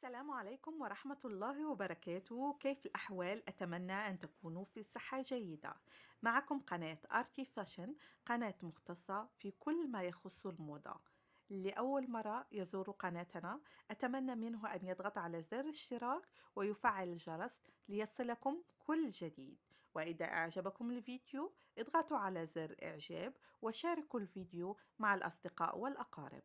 السلام عليكم ورحمة الله وبركاته. كيف الأحوال؟ أتمنى أن تكونوا في صحة جيدة. معكم قناة آرتي فاشن، قناة مختصة في كل ما يخص الموضة. لأول مرة يزور قناتنا أتمنى منه أن يضغط على زر الاشتراك ويفعل الجرس ليصلكم كل جديد. وإذا أعجبكم الفيديو اضغطوا على زر إعجاب وشاركوا الفيديو مع الأصدقاء والأقارب.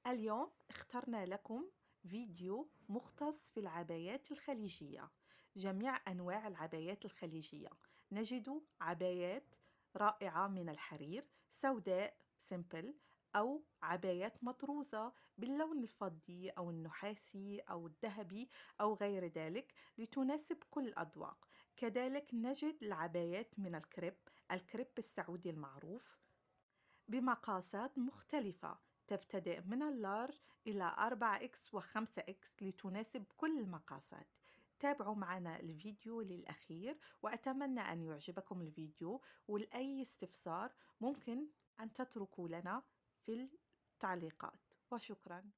اليوم اخترنا لكم فيديو مختص في العبايات الخليجية، جميع أنواع العبايات الخليجية. نجد عبايات رائعة من الحرير، سوداء سيمبل، أو عبايات مطروزة باللون الفضي أو النحاسي أو الذهبي أو غير ذلك لتناسب كل الأذواق. كذلك نجد العبايات من الكريب السعودي المعروف بمقاسات مختلفة، تبتدئ من اللارج إلى 4X و 5X لتناسب كل المقاسات. تابعوا معنا الفيديو للأخير وأتمنى أن يعجبكم الفيديو، ولأي استفسار ممكن أن تتركوا لنا في التعليقات، وشكرا.